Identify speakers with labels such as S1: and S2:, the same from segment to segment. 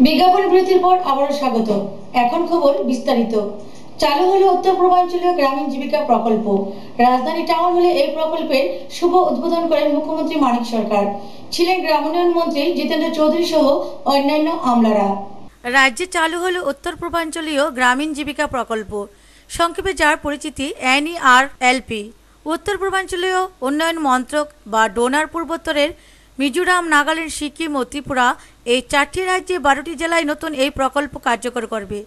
S1: বিজ্ঞাপন বিরতির পর আবারও স্বাগত। এখন খবর বিস্তারিত। চালু হলো উত্তর পূর্বাঞ্চলীয় গ্রামীণ জীবিকা প্রকল্প। রাজধানী টাউন হলে এই প্রকল্পের শুভ উদ্বোধন করেন মুখ্যমন্ত্রী মানিক সরকার। ছিলেন গ্রামোন্নয়ন মন্ত্রী জিতেন্দ্র চৌধুরী সহ অন্যান্য আমলারা।
S2: রাজ্যে চালু হলো উত্তর পূর্বাঞ্চলীয় গ্রামীণ জীবিকা প্রকল্প, সংক্ষেপে যার পরিচিতি NERLP। উত্তর পূর্বাঞ্চলীয় উন্নয়ন মন্ত্রক বা ডোনার পূর্বোত্তরের মিজোরাম, নাগাল্যান্ড, সিকিম ও ত্রিপুরা এই 4টি রাজ্যে 12টি জেলায় নতুন এই প্রকল্প কার্যকর করবে।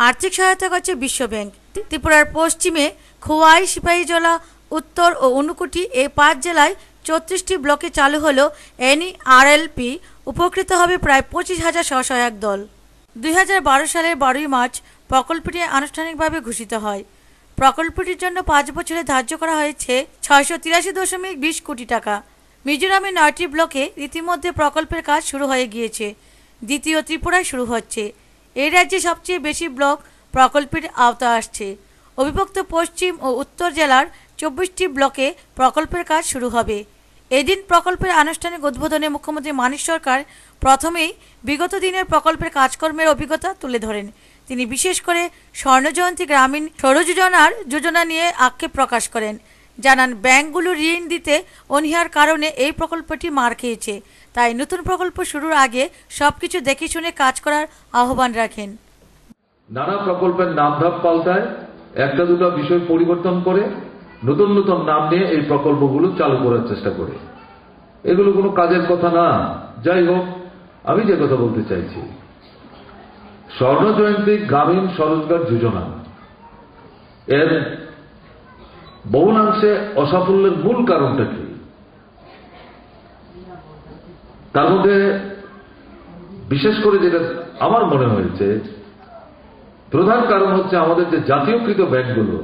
S2: আর্থিক সহায়তা করছে বিশ্ব ব্যাংক। ত্রিপুরার পশ্চিমে খোয়াই, সিপাহীজলা, উত্তর ও ঊনকোটি এই 5 জেলায় 34টি ব্লকে চালু হলো NERLP। উপকৃত হবে প্রায় 25,000 স্বসহায়ক দল। 2012 সালের 12ই মার্চ প্রকল্পটি আনুষ্ঠানিকভাবে ঘোষিত হয়। প্রকল্পটির জন্য 5 বছরে ধার্য করা হয়েছে 683.20 কোটি টাকা। মিজোরামে 9টি ব্লকে ইতিমধ্যে প্রকল্পের কাজ শুরু হয়ে গিয়েছে। দ্বিতীয় ত্রিপুরায় শুরু হচ্ছে। এই রাজ্যে সবচেয়ে বেশি ব্লক প্রকল্পের আওতা আসছে। অবিভক্ত পশ্চিম ও উত্তর জেলার 24টি ব্লকে প্রকল্পের কাজ শুরু হবে। এদিন প্রকল্পের আনুষ্ঠানিক উদ্বোধনে মুখ্যমন্ত্রী মানিক সরকার প্রথমেই বিগত দিনের প্রকল্পের কাজকর্মের অভিজ্ঞতা তুলে ধরেন। তিনি বিশেষ করে স্বর্ণজয়ন্তী গ্রামীণ সৌর যোজনা নিয়ে আক্ষেপ প্রকাশ করেন। জানান, ব্যাংকগুলো ঋণ দিতে অনীহার কারণে এই প্রকল্পটি মার খেয়েছে। তাই নতুন প্রকল্প শুরুর আগে সবকিছু দেখে শুনে কাজ করার আহ্বান রাখেন।
S3: নানা প্রকল্পের নাম ধাপ পাল্টায়, একটা দুটো বিষয় পরিবর্তন করে নতুন নতুন নাম নিয়ে এই প্রকল্পগুলো চালু করার চেষ্টা করে। এগুলো কোনো কাজের কথা না। যাই হোক, আমি যে কথা বলতে চাইছি, স্বর্ণজয়ন্তী গ্রামীণ স্বরোজগার যোজনা এর বহুলাংশে অসাফল্যের মূল কারণটা কি? তার মধ্যে বিশেষ করে যেটা আমার মনে হয়েছে, প্রধান কারণ হচ্ছে আমাদের যে জাতীয়কৃত ব্যাংকগুলো,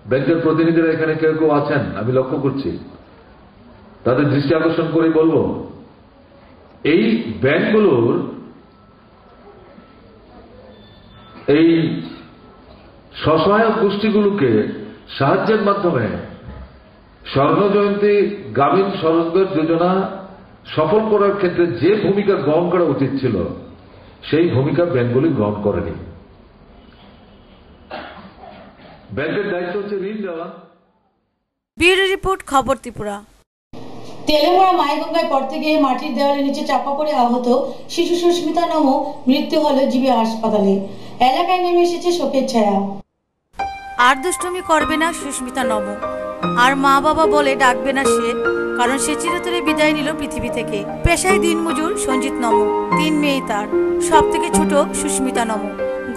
S3: ব্যাংকের প্রতিনিধিরা এখানে কেউ কেউ আছেন, আমি লক্ষ্য করছি, তাদের দৃষ্টি আকর্ষণ করে বলবো, এই ব্যাংকগুলোর এই স্বসহায়ক গোষ্ঠীগুলোকে সাহায্যের মাধ্যমে স্বর্ণজয়ন্তী গ্রামীণ স্বরোজগার যোজনা সফল করার ক্ষেত্রে যে ভূমিকা গ্রহণ করা উচিত ছিল, সেই ভূমিকা ব্যাংকগুলি গ্রহণ করেনি। ব্যাংকের দায়িত্ব হচ্ছে ঋণ দেওয়া।
S2: ব্যুরো রিপোর্ট, খবর ত্রিপুরা।
S1: তেলেঙ্গানা মাইগঙ্গায় পড়তে গিয়ে মাটির দেওয়ালের নিচে চাপা পড়ে আহত শিশু সুস্মিতা নমো মৃত্যু হলো জিবি হাসপাতালে। এলাকায় নেমে এসেছে শোকের ছায়া।
S2: আর দুষ্টুমি করবে না সুস্মিতা নমো, আর মা বাবা বলে ডাকবে না সে, কারণ সে চিরতরে বিদায় নিল পৃথিবী থেকে। পেশায় দিনমজুর সঞ্জিত নমো, 3 মেয়ে তার, সব থেকে ছোট সুস্মিতা নমো।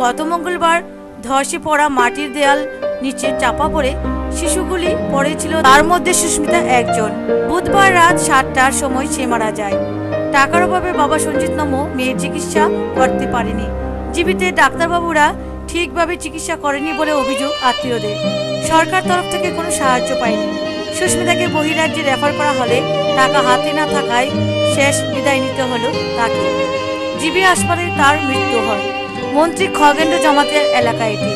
S2: গত মঙ্গলবার ধসে পড়া মাটির দেয়াল নিচে চাপা পড়ে শিশুগুলি পড়েছিল, তার মধ্যে সুস্মিতা একজন। বুধবার রাত 7টার সময় সে মারা যায়। টাকার অভাবে বাবা সঞ্জিত নমো মেয়ের চিকিৎসা করতে পারেনি। জীবিত ডাক্তারবাবুরা ঠিকভাবে চিকিৎসা করেনি বলে অভিযোগ আত্মীয়দের। সরকার তরফ থেকে কোনো সাহায্য পায়নি। সুস্মিতাকে বহিরাজ্যে রেফার করা হলে টাকা হাতে না থাকায় শেষ বিদায় নিতে হলো তাকে। জিবি হাসপাতালে তার মৃত্যু হয়। মন্ত্রী খগেন্দ্র জমাতের এলাকা এটি।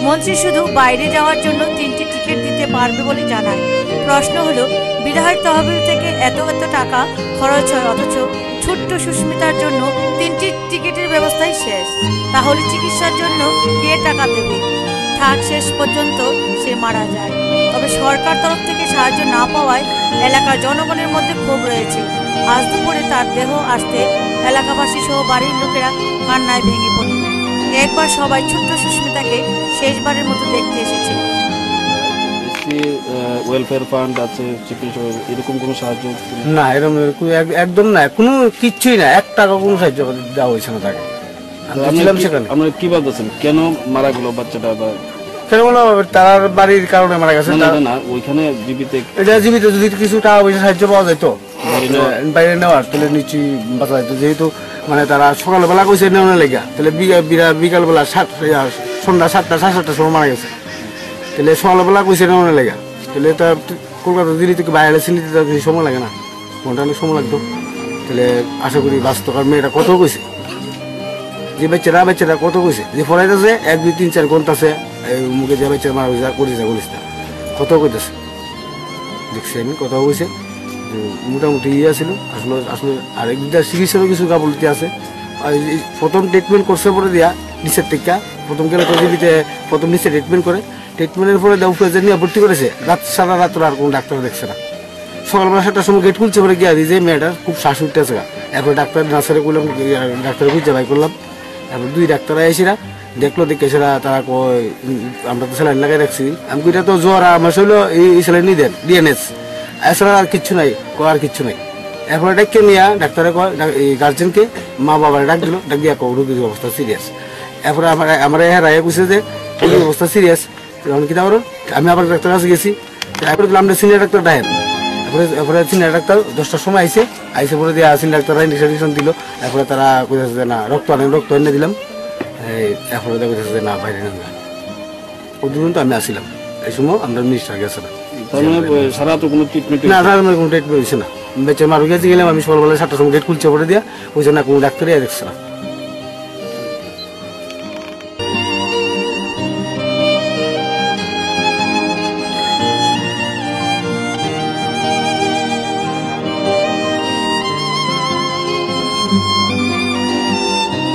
S2: মন্ত্রী শুধু বাইরে যাওয়ার জন্য 3টি টিকিট দিতে পারবে বলে জানায়। প্রশ্ন হলো, বিধায়ক তহবিল থেকে এত টাকা খরচ হয়, অথচ ছোট্ট সুস্মিতার জন্য 3টি টিকিটের ব্যবস্থাই শেষ। তাহলে চিকিৎসার জন্য কে টাকা দেবে? থাক, শেষ পর্যন্ত সে মারা যায়। তবে সরকার তরফ থেকে সাহায্য না পাওয়ায় এলাকার জনগণের মধ্যে ক্ষোভ রয়েছে। আজ দুপুরে তার দেহ আসতে এলাকাবাসী সহ বাড়ির লোকেরা কান্নায় ভেঙে পড়ে। একবার সবাই ছোট্ট সুস্মিতাকে শেষবারের মতো দেখতে এসেছে।
S4: ওয়েলফেয়ার ফান্ড আছে, চিকিৎসা, এরকম কোনো সাহায্য
S5: না, এরকম একদম না, কোনো কিচ্ছুই না, 1 টাকা কোনো সাহায্য দেওয়া হয়েছে না তাকে।
S4: আমরা কি ভাবতেছেন কেন মারা গেল বাচ্চাটা?
S5: তার বাড়ির কারণে মারা গেছে
S4: না, ওইখানে জীবিত,
S5: এটা জীবিত যদি কিছু টাকা পয়সা সাহায্য পাওয়া যেত বাইরে নেওয়ার, তাহলে নিশ্চয়ই বাঁচা যেত। যেহেতু মানে তারা সকালবেলা কইছে নেওয়ার লেগা, তাহলে বিকালবেলা সন্ধ্যা 7টা 7:30 সময় মারা গেছে। তাহলে সকালবেলা কইছে নেওয়ার লেগা, তাহলে তার কলকাতা দিল্লি থেকে বাইরে সিলিতে তার কিছু সময় লাগে না, ঘন্টা অনেক সময় লাগতো। তাহলে আশা করি বাঁচত। কারণ মেয়েটা কত কইছে, যে বাচ্চারা কত কইছে, যে পড়াইতেছে 1 2 3 4 ঘন্টাছে, মুখে যে বাচ্চা মারা গেছে করিস না কত কইতেছে, দেখছি আমি কত কইছে। মোটামুটি ইয়ে ছিল আসলে। আর চিকিৎসারও কিছু গাফলতি আছে, প্রথম ট্রিটমেন্ট করছে পরে দিয়া নিচের টিকা প্রথম গেলে পজিটিভিতে প্রথম নিচে ট্রিটমেন্ট করে ট্রিটমেন্টের পরে উপরে যে নিয়ে ভর্তি করেছে সারা রাত আর কোনো ডাক্তার দেখছে না। সকালবেলা 7টার সময় গেট খুলছে পরে গিয়া দিই যে মেয়েটার খুব শ্বাস উঠতেছে। এরপরে ডাক্তার নার্সারে করলাম, ডাক্তার বুঝতে ভাই করলাম। তারপর 2 ডাক্তার আইসিরা দেখলো দেখে সেরা তারা কয় আমরা তো স্যালাইন লাগাই রাখছি। আমি কইটা তো জ্বর আমার শরীর এই স্যালাইন নিয়ে দেন ডিএনএস এছাড়া আর কিচ্ছু নাই, আর কিচ্ছু নাই। এরপরে ডাক্কে নিয়ে ডাক্তারে কয় গার্জেনকে মা বাবার ডাক দিল, ডাক দিয়া রোগীর অবস্থা সিরিয়াস। এরপরে আমার রায় কইছে যে রোগীর অবস্থা সিরিয়াস। তখন কি করো আমি আবার ডাক্তার কাছে গেছি। এরপরে আমরা সিনিয়র ডাক্তার ডাকেন। এরপরে সিনিয়র ডাক্তার 10টার সময় আইসে পরে দিয়ে সিনিয়র ডাক্তাররা ইনজেকশন দিল। এরপরে তারা কইতেছে যে না রক্ত এনে দিলাম। এরপরে দেখতেছে যে না বাইরে না পর্যন্ত আমি আসছিলাম। এই সময় আমরা মিনিস্টার গেছে না,
S4: সারা তো কোনো ট্রিটমেন্ট
S5: না কোনো ট্রিটমেন্ট হয়েছে না। বেঁচে মারু গেছে গেলাম আমি সকালবেলা 7টার সময় গেট খুলছে পরে দিয়া ওই জন্য কোনো ডাক্তারই দেখছে না।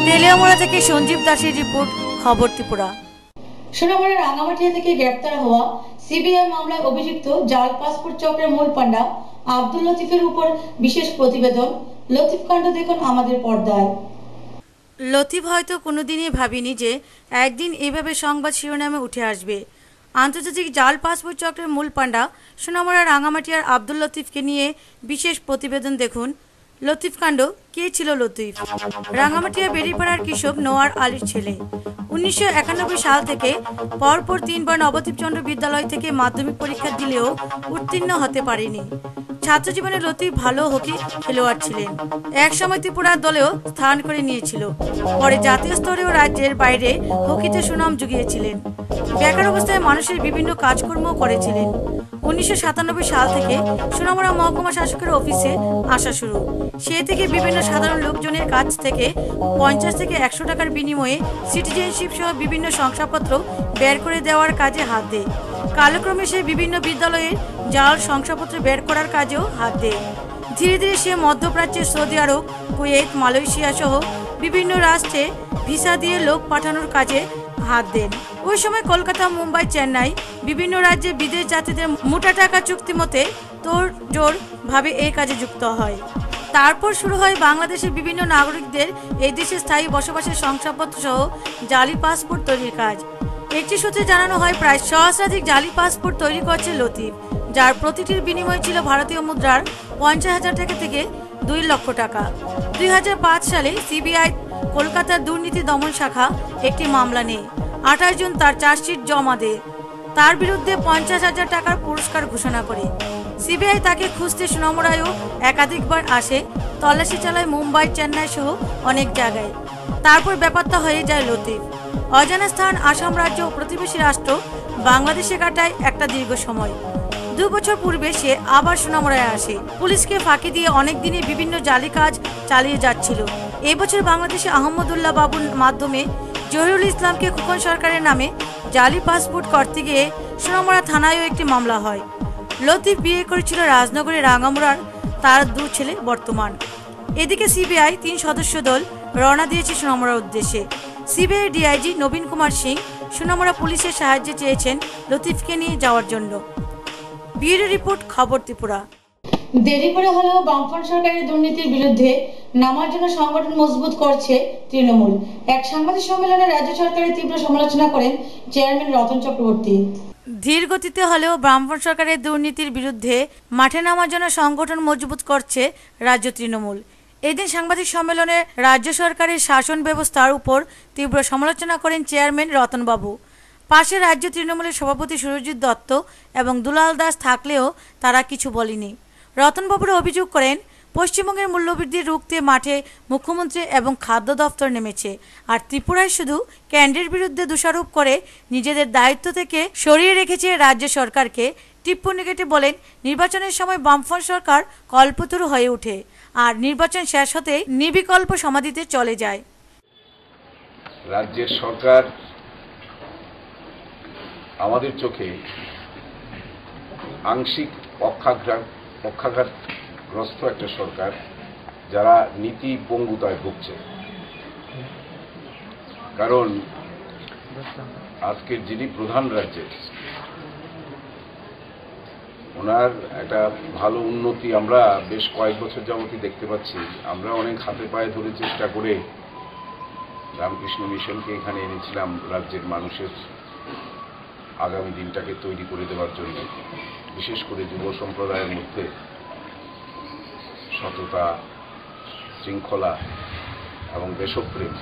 S2: তেলিয়ামুড়া থেকে সঞ্জীব দাসের রিপোর্ট, খবর ত্রিপুরা।
S1: সোনামুড়ার রাঙামাটিয়া থেকে গ্রেপ্তার হওয়া সিবিআই মামলায় অভিযুক্ত জাল পাসপোর্ট চক্রের মূল পান্ডা আব্দুল লতিফের উপর বিশেষ প্রতিবেদন। লতিফ কাণ্ড দেখুন আমাদের পর্দায়।
S2: লতিফ হয়তো কোনোদিনই ভাবিনি যে একদিন এভাবে সংবাদ শিরোনামে উঠে আসবে। আন্তর্জাতিক জাল পাসপোর্ট চক্রের মূল পান্ডা সোনামুড়ার রাঙামাটিয়ার আব্দুল লতিফকে নিয়ে বিশেষ প্রতিবেদন দেখুন। লতিফ কাণ্ড, কে ছিল লতিফ? রাঙামাটিয়া বেরিপাড়ার কৃষক নোয়ার আলীর ছেলে। 1991 সাল থেকে পরপর 3 বার নবদ্বীপচন্দ্র বিদ্যালয় থেকে মাধ্যমিক পরীক্ষা দিলেও উত্তীর্ণ হতে পারেনি। ছাত্র জীবনে লতিফ ভালো হকি খেলোয়াড় ছিলেন। একসময় ত্রিপুরার দলেও স্থান করে নিয়েছিল। পরে জাতীয় স্তরে ও রাজ্যের বাইরে হকিতে সুনাম জুগিয়েছিলেন। বেকার অবস্থায় মানুষের বিভিন্ন কাজকর্ম করেছিলেন। 1997 সাল থেকে সোনামুড়া মহকুমা শাসকের অফিসে আসা শুরু। সে থেকে বিভিন্ন সাধারণ লোকজনের কাছ থেকে 50 থেকে 100 টাকার বিনিময়ে সিটিজেনশিপ সহ বিভিন্ন শংসাপত্র বের করে দেওয়ার কাজে হাত দেয়। কালক্রমে সে বিভিন্ন বিদ্যালয়ের জাল শংসাপত্র বের করার কাজেও হাত দেয়। ধীরে ধীরে সে মধ্যপ্রাচ্যের সৌদি আরব, কুয়েত, মালয়েশিয়া সহ বিভিন্ন রাষ্ট্রে ভিসা দিয়ে লোক পাঠানোর কাজে হাত দেন। ওই সময় কলকাতা, মুম্বাই, চেন্নাই বিভিন্ন রাজ্যে বিদেশ যাত্রীদের মোটা টাকা চুক্তি মতে তোড়জোড় ভাবে এই কাজে যুক্ত হয়। তারপর শুরু হয় বাংলাদেশের বিভিন্ন নাগরিকদের এই দেশে স্থায়ী বসবাসের শংসাপত্র সহ জালি পাসপোর্ট তৈরির কাজ। একটি সূত্রে জানানো হয় প্রায় সহস্রাধিক জালি পাসপোর্ট তৈরি করছে লতিফ, যার প্রতিটির বিনিময় ছিল ভারতীয় মুদ্রার 50,000 টাকা থেকে 2 লক্ষ টাকা। 2005 সালে সিবিআই কলকাতার দুর্নীতি দমন শাখা একটি মামলা নেয়। 28 জুন তার চার্জশিট জমা দেয়। তার বিরুদ্ধে 50,000 টাকার পুরস্কার ঘোষণা করে। সিবিআই তাকে খুঁজতে সোনামুড়ায়ও একাধিকবার আসে, তল্লাশি চালায় মুম্বাই, চেন্নাই সহ অনেক জায়গায়। তারপর ব্যাপারটা হয়ে যায় লতিফ। অজানা স্থান আসাম রাজ্য ও প্রতিবেশী রাষ্ট্র বাংলাদেশে কাটায় একটা দীর্ঘ সময়। 2 বছর পূর্বে সে আবার সোনামুড়ায় আসে। পুলিশকে ফাঁকি দিয়ে অনেক দিনই বিভিন্ন জালি কাজ চালিয়ে যাচ্ছিল। এবছর বাংলাদেশে আহমদুল্লাহ বাবুর মাধ্যমে জহিরুল ইসলামকে খোকন সরকারের নামে জালি পাসপোর্ট করতে গিয়ে সোনামুড়া থানায়ও একটি মামলা হয়। লতিফ বিয়ে করেছিল রাজনগরের রাঙামুড়ার, তার 2 ছেলে বর্তমান। এদিকে সিবিআই 3 সদস্য দল রওনা দিয়েছে সোনামুড়ার উদ্দেশ্যে। সিবিআই ডিআইজি নবীন কুমার সিং সোনামুড়া পুলিশের সাহায্যে চেয়েছেন লতিফকে নিয়ে যাওয়ার জন্য। ব্যুরো রিপোর্ট, খবর ত্রিপুরা।
S1: দেরি করে হলেও বামফ্রন্ট সরকারের দুর্নীতির বিরুদ্ধে নামার জন্য সংগঠন মজবুত করছে তৃণমূল। এক সাংবাদিক সম্মেলনে রাজ্য সরকারের তীব্র সমালোচনা করেন চেয়ারম্যান রতন চক্রবর্তী।
S2: ধীর গতিতে হলেও বামফ্রন্ট সরকারের দুর্নীতির বিরুদ্ধে মাঠে নামার জন্য সংগঠন মজবুত করছে রাজ্য তৃণমূল। এদিন সাংবাদিক সম্মেলনে রাজ্য সরকারের শাসন ব্যবস্থার উপর তীব্র সমালোচনা করেন চেয়ারম্যান রতনবাবু। পাশে রাজ্য তৃণমূলের সভাপতি সুরজিৎ দত্ত এবং দুলাল দাস থাকলেও তারা কিছু বলেনি। রতনবাবুরা অভিযোগ করেন পশ্চিমবঙ্গের মূল্যবৃদ্ধি রুখতে মাঠে মুখ্যমন্ত্রী এবং খাদ্য দপ্তর নেমেছে, আর ত্রিপুরায় শুধু কেন্দ্রের বিরুদ্ধে দোষারোপ করে নিজেদের দায়িত্ব থেকে সরিয়ে রেখেছে রাজ্য সরকারকে। টিপ্পনী কেটে বলেন নির্বাচনের সময় বামফ্রন্ট সরকার কল্পতরু হয়ে ওঠে আর নির্বাচন শেষ হতে নির্বিকল্প সমাধিতে চলে যায়।
S6: রাজ্যের সরকার আমাদের চোখে আংশিক পক্ষাঘাতগ্রস্ত একটা সরকার, যারা নীতি পঙ্গুতায় ভুগছে। কারণ আজকের যিনি প্রধান রাজ্যের, ওনার একটা ভালো উন্নতি আমরা বেশ কয়েক বছর যাবতই দেখতে পাচ্ছি। আমরা অনেক হাতে পায়ে ধরে চেষ্টা করে রামকৃষ্ণ মিশনকে এখানে এনেছিলাম রাজ্যের মানুষের আগামী দিনটাকে তৈরি করে দেওয়ার জন্য, বিশেষ করে যুব সম্প্রদায়ের মধ্যে সততা, শৃঙ্খলা এবং দেশপ্রেম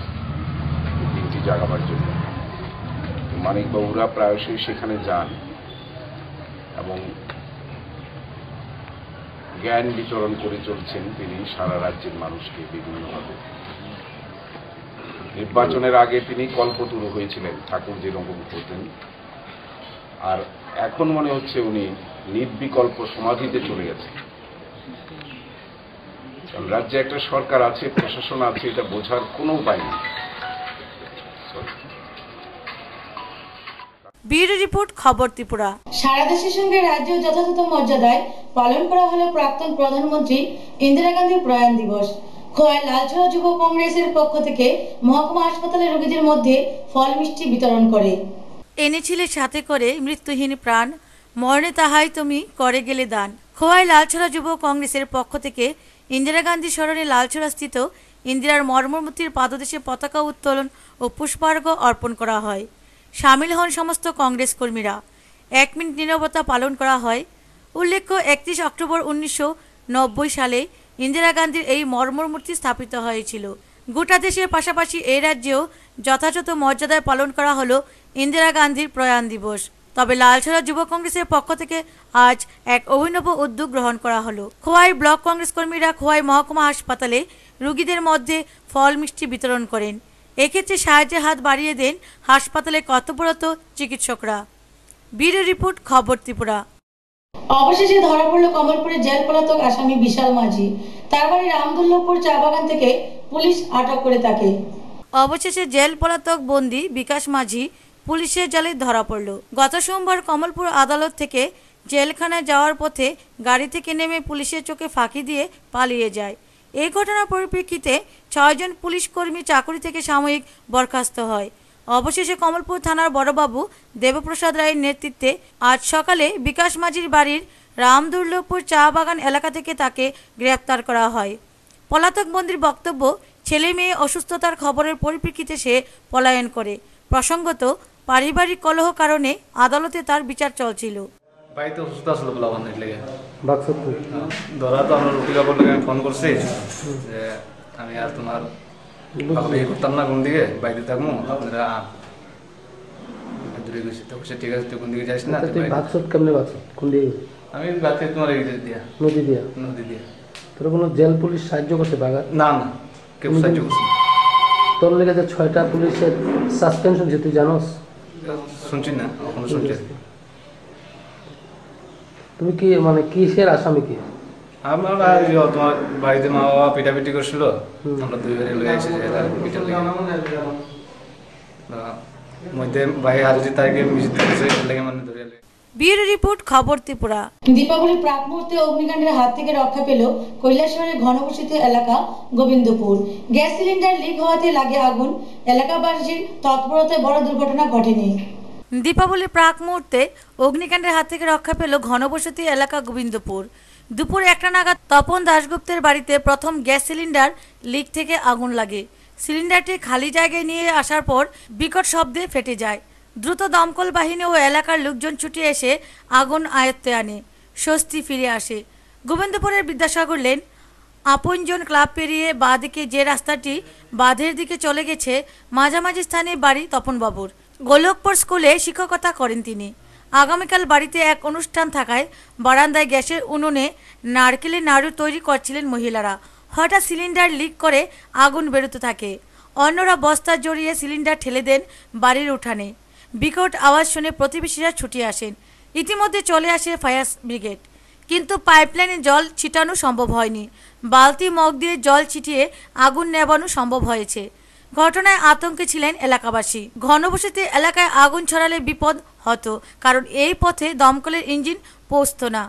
S6: দিনটি জাগাবার জন্য। মানিকবাবুরা প্রায়শই সেখানে যান এবং জ্ঞান বিতরণ করে চলছেন তিনি সারা রাজ্যের মানুষকে বিভিন্নভাবে। নির্বাচনের আগে তিনি কল্পতরু হয়েছিলেন, ঠাকুর যেরকম করতেন, আর এখন মনে হচ্ছে উনি নির্বিকল্প সমাধিতে চলে গেছেন। কারণ রাজ্যে একটা সরকার আছে, প্রশাসন আছে, এটা বোঝার কোনো উপায় নেই।
S2: ব্যুরো রিপোর্ট, খবর ত্রিপুরা।
S1: সারা দেশের সঙ্গে রাজ্যেও যথাযথ মর্যাদায় পালন করা হলো প্রাক্তন প্রধানমন্ত্রী ইন্দিরা গান্ধীর প্রয়াণ দিবস। খোয়াই লালছড়া যুব কংগ্রেসের পক্ষ থেকে মহকুমা হাসপাতালের রোগীদের মধ্যে ফল মিষ্টি বিতরণ করে।
S2: এনেছিলে সাথে করে মৃত্যুহীন প্রাণ, মরণে তাহাই তুমি করে গেলে দান। খোয়াই লালছড়া যুব কংগ্রেসের পক্ষ থেকে ইন্দিরা গান্ধী স্মরণে লালছড়া স্থিত ইন্দিরার মর্মমূর্তির পাদদেশে পতাকা উত্তোলন ও পুষ্পার্ঘ্য অর্পণ করা হয়। সামিল হন সমস্ত কংগ্রেস কর্মীরা। 1 মিনিট নীরবতা পালন করা হয়। উল্লেখ্য, 31 অক্টোবর 1990 সালে ইন্দিরা গান্ধীর এই মর্মমূর্তি স্থাপিত হয়েছিল। গোটা দেশের পাশাপাশি এই রাজ্যেও যথাযথ মর্যাদায় পালন করা হলো ইন্দিরা গান্ধীর প্রয়াণ দিবস। তবে লালছড়া যুব কংগ্রেসের পক্ষ থেকে আজ এক অভিনব উদ্যোগ গ্রহণ করা হলো। খোয়াই ব্লক কংগ্রেস কর্মীরা খোয়াই মহকুমা হাসপাতালে রোগীদের মধ্যে ফল মিষ্টি বিতরণ করেন। এক্ষেত্রে সাহায্যের হাত বাড়িয়ে দেন হাসপাতালে কর্তব্যরত চিকিৎসকরা। ব্যুরো রিপোর্ট, খবর ত্রিপুরা।
S1: অবশেষে ধরা পড়ল কমলপুরের জেল পলাতক আসামি বিশাল মাঝি। তার বাড়ি রামদুল্লভপুর চা বাগান থেকে পুলিশ আটক করে তাকে।
S2: অবশেষে জেল পলাতক বন্দী বিকাশ মাঝি পুলিশের জালে ধরা পড়ল। গত সোমবার কমলপুর আদালত থেকে জেলখানায় যাওয়ার পথে গাড়ি থেকে নেমে পুলিশের চোখে ফাঁকি দিয়ে পালিয়ে যায়। এই ঘটনার পরিপ্রেক্ষিতে 6 জন পুলিশ কর্মী চাকরি থেকে সাময়িক বরখাস্ত হয়। অবশেষে কমলপুর থানার বড়বাবু দেবপ্রসাদ রায়ের নেতৃত্বে আজ সকালে বিকাশ মাঝির বাড়ির রামদুল্লভপুর চা বাগান এলাকা থেকে তাকে গ্রেপ্তার করা হয়। পলাতক বন্দির বক্তব্য, ছেলে মেয়ে অসুস্থতার খবরের পরিপ্রেক্ষিতে সে পলায়ন করে। প্রসঙ্গত, পারিবারিক কলহ কারণে আদালতে তার বিচার চলছিল।
S7: বাড়িতে অসুস্থ আসলো বলা বান্ধব লেগে ধরা তো আমরা রুটি কাপড় লেগে ফোন করছি যে আমি আর তোমার করতাম না কোন দিকে বাড়িতে থাকবো, আপনারা দূরে গেছি। তো ঠিক আছে, তুই কোন দিকে যাইস না। আমি বাড়িতে তোমার নদী দিয়া
S8: তোর কোনো জেল পুলিশ সাহায্য করছে বাগান?
S7: না না, কেউ সাহায্য করছে।
S8: তোর লেগে যে 6টা পুলিশের সাসপেনশন যে তুই জানোস?
S7: শুনছি না, এখনো শুনছি।
S8: তুমি কি মানে কিসের আসামি? কি
S7: আমরা তোমার বাড়িতে মা বাবা পিটাপিটি করছিল, আমরা 2 বারে লয়ে আসি মধ্যে ভাই হাজরি তারিখে মিশতে লেগে মানে ধরে।
S2: ব্যুরো রিপোর্ট, খবর ত্রিপুরা।
S1: দীপাবলির প্রাক মুহূর্তে অগ্নিকাণ্ডের হাত থেকে রক্ষা পেল কৈলাসহরের ঘনবসতিত এলাকা গোবিন্দপুর। গ্যাস সিলিন্ডার লিক হওয়াতে লাগে আগুন। এলাকাবাসীর তৎপরতায় বড় দুর্ঘটনা ঘটেনি।
S2: দীপাবলির প্রাক মুহূর্তে অগ্নিকাণ্ডের হাত থেকে রক্ষা পেল ঘনবসতি এলাকা গোবিন্দপুর। দুপুর 1টা নাগাদ তপন দাশগুপ্তের বাড়িতে প্রথম গ্যাস সিলিন্ডার লিক থেকে আগুন লাগে। সিলিন্ডারটি খালি জায়গায় নিয়ে আসার পর বিকট শব্দে ফেটে যায়। দ্রুত দমকল বাহিনী ও এলাকার লোকজন ছুটে এসে আগুন আয়ত্তে আনে। স্বস্তি ফিরে আসে। গোবিন্দপুরের বিদ্যাসাগর লেন আপনজন ক্লাব পেরিয়ে বাঁদিকে যে রাস্তাটি বাঁধের দিকে চলে গেছে, মাঝামাঝি স্থানে বাড়ি তপনবাবুর। গোলকপুর স্কুলে শিক্ষকতা করেন তিনি। আগামীকাল বাড়িতে এক অনুষ্ঠান থাকায় বারান্দায় গ্যাসের উনুনে নারকেলের নাড়ু তৈরি করছিলেন মহিলারা। হঠাৎ সিলিন্ডার লিক করে আগুন বেরোতে থাকে। অন্যরা বস্তা জড়িয়ে সিলিন্ডার ঠেলে দেন বাড়ির উঠানে। বিকট আওয়াজ শুনে প্রতিবেশীরা ছুটে আসেন। ইতিমধ্যে চলে আসে ফায়ার ব্রিগেড, কিন্তু পাইপলাইনে জল ছিটানো সম্ভব হয়নি। বালতি মগ দিয়ে জল ছিটিয়ে আগুন নেভানো সম্ভব হয়েছে। ঘটনায় আতঙ্কে ছিলেন এলাকাবাসী। ঘনবসতি এলাকায় আগুন ছড়ালে বিপদ হতো, কারণ এই পথে দমকলের ইঞ্জিন পৌঁছত না।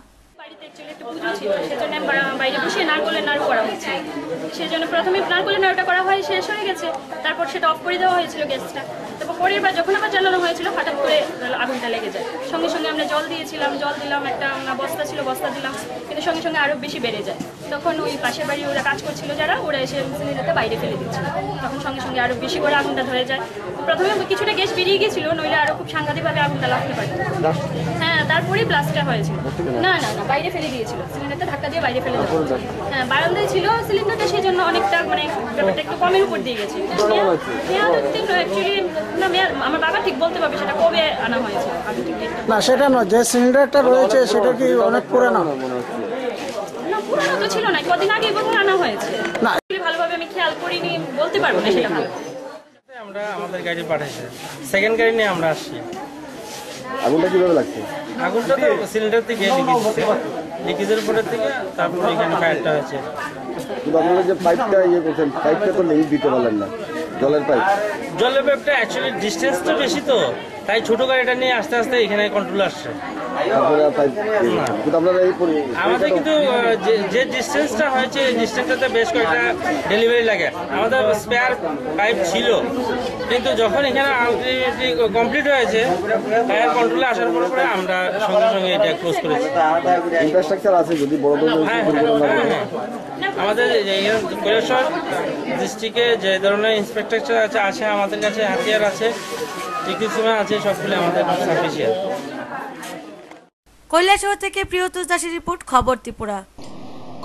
S9: বাড়িতে অ্যাকচুয়ালি একটা পুজো ছিল, সেজন্য বাইরে বসে নারকলের নাড়ু করা হয়েছে। সেজন্য প্রথমে নারকলের নাড়ুটা করা হয়, শেষ হয়ে গেছে, তারপর সেটা অফ করে দেওয়া হয়েছিল গ্যাসটা। তারপর পরের বার যখন আবার জ্বালানো হয়েছিল হঠাৎ করে আগুনটা লেগে যায়। সঙ্গে সঙ্গে আমরা জল দিলাম, একটা বস্তা ছিল বস্তা দিলাম, কিন্তু সঙ্গে সঙ্গে আরও বেশি বেড়ে যায়। তখন ওই পাশের বাড়ি ওরা কাজ করছিল যারা, ওরা এসে সিলিন্ডারটা বাইরে ফেলে দিচ্ছিল, তখন সঙ্গে সঙ্গে আরও বেশি করে আগুনটা ধরে যায়। প্রথমে কিছুটা গ্যাস বেরিয়ে গিয়েছিল, নইলে আরও খুব সাংঘাতিকভাবে আগুনটা লাগতে পারে। হ্যাঁ, তারপরেই ব্লাস্টটা হয়েছিল। না, বাইরে ফেলে দিয়েছিল, সিলিন্ডারটা ধাক্কা দিয়ে বাইরে ফেলে দেওয়া। হ্যাঁ, বারান্দায় ছিল সিলিন্ডারটা, সেই জন্য অনেকটা মানে ব্যাপারটা একটু কমের উপর দিয়ে গেছে। আমার বাবা ঠিক বলতে পারবে সেটা কবে আনা হয়েছে।
S10: না, সেটা নয়, যে সিলিন্ডারটা রয়েছে সেটা কি অনেক পুরানো?
S9: না, পুরানো তো ছিল না, কদিন আগে বোধহয় আনা হয়েছে। না, ভালোভাবে আমি খেয়াল করিনি, বলতে পারবো না সেটা।
S11: আমরা আমাদের গাড়ি পাঠাইছে, সেকেন্ড গাড়ি নিয়ে আমরা আসছি।
S4: আগুনটা কিভাবে লাগছে?
S11: আগুনটা তো সিলিন্ডার থেকে লিকেজের উপরের থেকে, তারপর এখানে ফায়ারটা হয়েছে।
S4: কিন্তু আপনারা যে পাইপটা করছেন, পাইপটা তো লিঙ্ক দিতে পারলেন না, জলের পাইপটা অ্যাকচুয়ালি ডিস্টেন্সটা বেশি, তো তাই ছোট গাড়িটা নিয়ে আস্তে আস্তে এখানে কন্ট্রোল আসছে। আমাদের কিন্তু যে ডিস্টেন্সটা হয়েছে, ডিস্টেন্সটাতে বেশ কয়েকটা ডেলিভারি লাগে। আমাদের স্পেয়ার পাইপ ছিল, কিন্তু যখন এখানে কমপ্লিট হয়েছে ফায়ার কন্ট্রোলে আসার পরে আমরা সঙ্গে সঙ্গে এটা ক্লোজ করেছি। ইনফ্রাস্ট্রাকচার আছে যদি বড় আমাদের কৈলাসহর ডিস্ট্রিক্টে যে ধরনের ইনফ্রাস্ট্রাকচার আছে আমাদের কাছে, হাতিয়ার আছে, টিকিসিমা আছে, সবগুলো আমাদের সাফিসিয়েন্ট।
S2: কৈলাসহর থেকে প্রিয়তোষ দাসের রিপোর্ট, খবর ত্রিপুরা।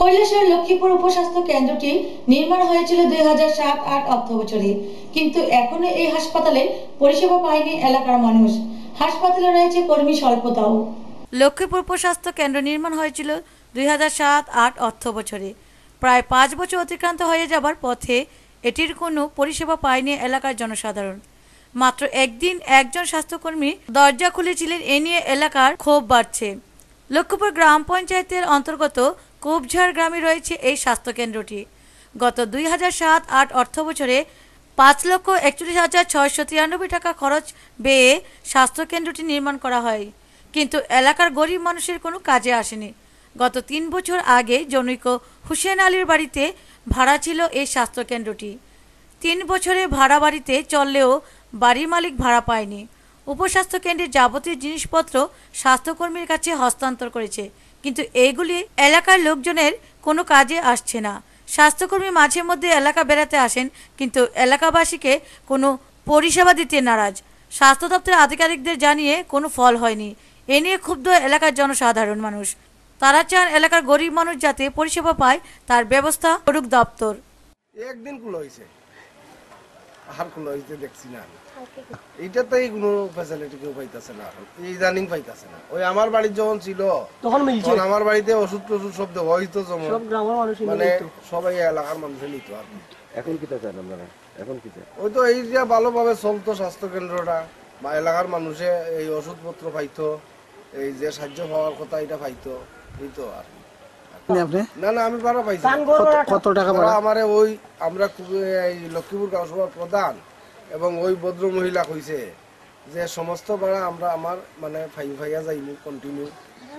S1: কৈলাসহর লক্ষ্মীপুর উপস্বাস্থ্য কেন্দ্রটি নির্মাণ হয়েছিল 2007-08 অর্থ বছরে, কিন্তু এখনো এই হাসপাতালে পরিষেবা পায়নি এলাকার মানুষ। হাসপাতালে রয়েছে কর্মী স্বল্পতাও।
S2: লক্ষ্মীপুর উপস্বাস্থ্য কেন্দ্র নির্মাণ হয়েছিল 2007-08 অর্থ বছরে। প্রায় 5 বছর অতিক্রান্ত হয়ে যাবার পথে এটির কোনো পরিষেবা পায়নি এলাকার জনসাধারণ। মাত্র একদিন একজন স্বাস্থ্যকর্মী দরজা খুলেছিলেন, এ নিয়ে এলাকার ক্ষোভ বাড়ছে। লক্ষ্মীপুর গ্রাম পঞ্চায়েতের অন্তর্গত কোপঝাড় গ্রামে রয়েছে এই স্বাস্থ্যকেন্দ্রটি। গত 2007-08 অর্থ বছরে 5,41,693 টাকা খরচ ব্যয়ে স্বাস্থ্যকেন্দ্রটি নির্মাণ করা হয়, কিন্তু এলাকার গরিব মানুষের কোনো কাজে আসেনি। গত 3 বছর আগে জনৈক হুসেন আলীর বাড়িতে ভাড়া ছিল এই স্বাস্থ্যকেন্দ্রটি। 3 বছরে ভাড়া বাড়িতে চললেও বাড়ির মালিক ভাড়া পায়নি। উপস্বাস্থ্য কেন্দ্রের যাবতীয় জিনিসপত্র স্বাস্থ্যকর্মীর কাছে হস্তান্তর করেছে, কিন্তু এইগুলি এলাকার লোকজনের কোনো কাজে আসছে না। স্বাস্থ্যকর্মী মাঝে মধ্যে এলাকা বেড়াতে আসেন, কিন্তু এলাকাবাসীকে কোনো পরিষেবা দিতে নারাজ। স্বাস্থ্য দপ্তরের আধিকারিকদের জানিয়ে কোনো ফল হয়নি। এ নিয়ে ক্ষুব্ধ এলাকার জনসাধারণ মানুষ। তারা চান এলাকার গরিব মানুষ যাতে পরিষেবা পায় তার ব্যবস্থা করুক দপ্তর।
S5: একদিন খুলে হয়েছে, আর খুলে হয়েছে দেখছি না। এইটাতেই কোনো ফ্যাসিলিটি কেউ পাইতেছে না, এই ইদানিং পাইতেছে না। ওই আমার বাড়ির যখন ছিল তখন আমার বাড়িতে ওষুধ টষুধ সব দেওয়া হইতো, মানে সবাই এলাকার মানুষে নিত। আর
S4: এখন কি চান আপনারা? এখন কি
S5: ওই তো এই যে ভালোভাবে চলতো স্বাস্থ্য কেন্দ্রটা, বা এলাকার মানুষে এই ওষুধপত্র পাইতো, এই যে সাহায্য পাওয়ার কথা এটা পাইতো, এই তো। আর না আমি ভাড়া পাইছি।
S10: কত টাকা ভাড়া?
S5: আমারে ওই আমরা এই লক্ষ্মীপুর গাঁওসভার প্রধান এবং ওই ভদ্র মহিলা কইছে যে সমস্ত ভাড়া আমরা আমার মানে ফাইয়া যাইব কন্টিনিউ।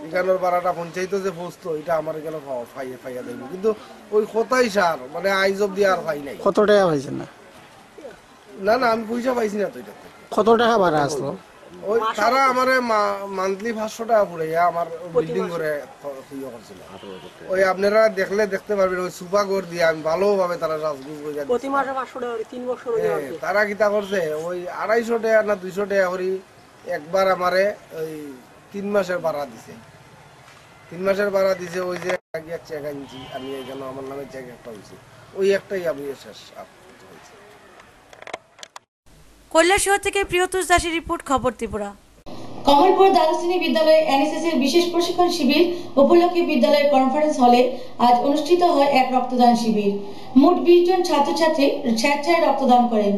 S5: এখানের ভাড়াটা পঞ্চায়েত যে পৌঁছতো এটা আমার এখানে ফাইয়া যাইব, কিন্তু ওই কথাই সার মানে আইজ অব্দি আর পাই নাই।
S10: কত টাকা পাইছেন?
S5: না আমি পয়সা পাইছি না তো। এটা
S10: কত টাকা ভাড়া আসলো?
S5: ওই তারা আমার মান্থলি 500 টাকা পড়ে আমার বিল্ডিং করে করছিল। ওই আপনারা দেখতে পারবেন ওই সুপা ঘর দিয়ে আমি ভালোভাবে তারা রাজগুজ করে প্রতি মাসে 500 টাকা 3 বছর তারা কিতা করছে ওই 250 টাকা না 200 টাকা করে একবার আমারে ওই 3 মাসের ভাড়া দিছে। 3 মাসের ভাড়া দিছে। ওই যে আগে চেক আনছি আমি, এখানে আমার নামে চেক একটা হয়েছে, ওই একটাই আমি শেষ হয়েছে।
S2: কৈলাসহর থেকে প্রিয়তোষ দাসের রিপোর্ট, খবর ত্রিপুরা।
S1: কমলপুর দ্বাদশ বিদ্যালয়ে এনএসএস এর বিশেষ প্রশিক্ষণ শিবির উপলক্ষে বিদ্যালয়ের কনফারেন্স হলে আজ অনুষ্ঠিত হয় এক রক্তদান শিবির। মোট 20 জন ছাত্রছাত্রী স্বেচ্ছায় রক্তদান করেন।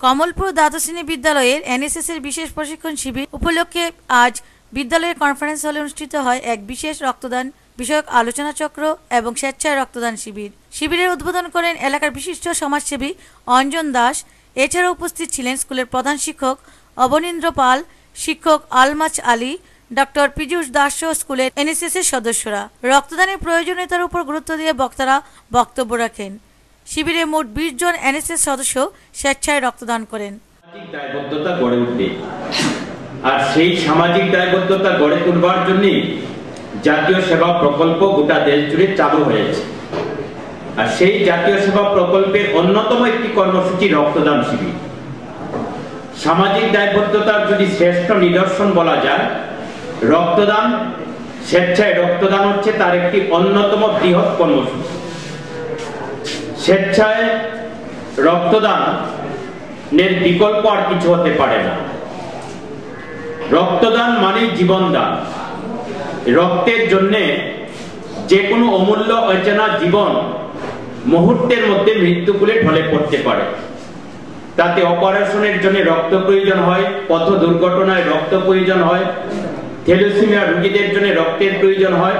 S2: কমলপুর দ্বাদশ বিদ্যালয়ের এনএসএস এর বিশেষ প্রশিক্ষণ শিবির উপলক্ষে আজ বিদ্যালয়ের কনফারেন্স হলে অনুষ্ঠিত হয় এক বিশেষ রক্তদান বিষয়ক আলোচনা চক্র এবং স্বেচ্ছায় রক্তদান শিবির। শিবিরের উদ্বোধন করেন এলাকার বিশিষ্ট সমাজসেবী অঞ্জন দাস। এছাড়া উপস্থিত ছিলেন স্কুলের প্রধান শিক্ষক অবনীন্দ্র পাল, শিক্ষক আলমাজ আলী, ডক্টর পীযূষ দাস স্কুলের এনএসএস এর সদস্যরা। রক্তদানের প্রয়োজনীয়তার উপর গুরুত্ব দিয়ে বক্তারা বক্তব্য রাখেন। শিবিরে মোট 20 জন এনএসএস সদস্য স্বেচ্ছায় রক্তদান করেন।
S12: দায়বদ্ধতা গড়ে উঠবে, আর সেই সামাজিক দায়বদ্ধতা গড়ে তুলবার জন্য জাতীয় সেবা প্রকল্প গোটা দেশ জুড়ে চালু হয়েছে। আর সেই জাতীয় সেবা প্রকল্পের অন্যতম একটি কর্মসূচি রক্তদান শিবির। সামাজিক দায়বদ্ধতার যদি শ্রেষ্ঠ নিদর্শন বলা যায়, রক্তদান, স্বেচ্ছায় রক্তদান হচ্ছে তার একটি অন্যতম বৃহৎ কর্মসূচি। স্বেচ্ছায় রক্তদানের বিকল্প আর কিছু হতে পারে না। রক্তদান মানে জীবনদান। রক্তের জন্য যে কোনো অমূল্য অচেনা জীবন মুহূর্তের মধ্যে মৃত্যুকুলে ঢলে পড়তে পারে। তাতে অপারেশনের জন্য রক্ত প্রয়োজন হয়, পথ দুর্ঘটনায় রক্ত প্রয়োজন হয়, থ্যালাসেমিয়া রোগীদের জন্য রক্তের প্রয়োজন হয়,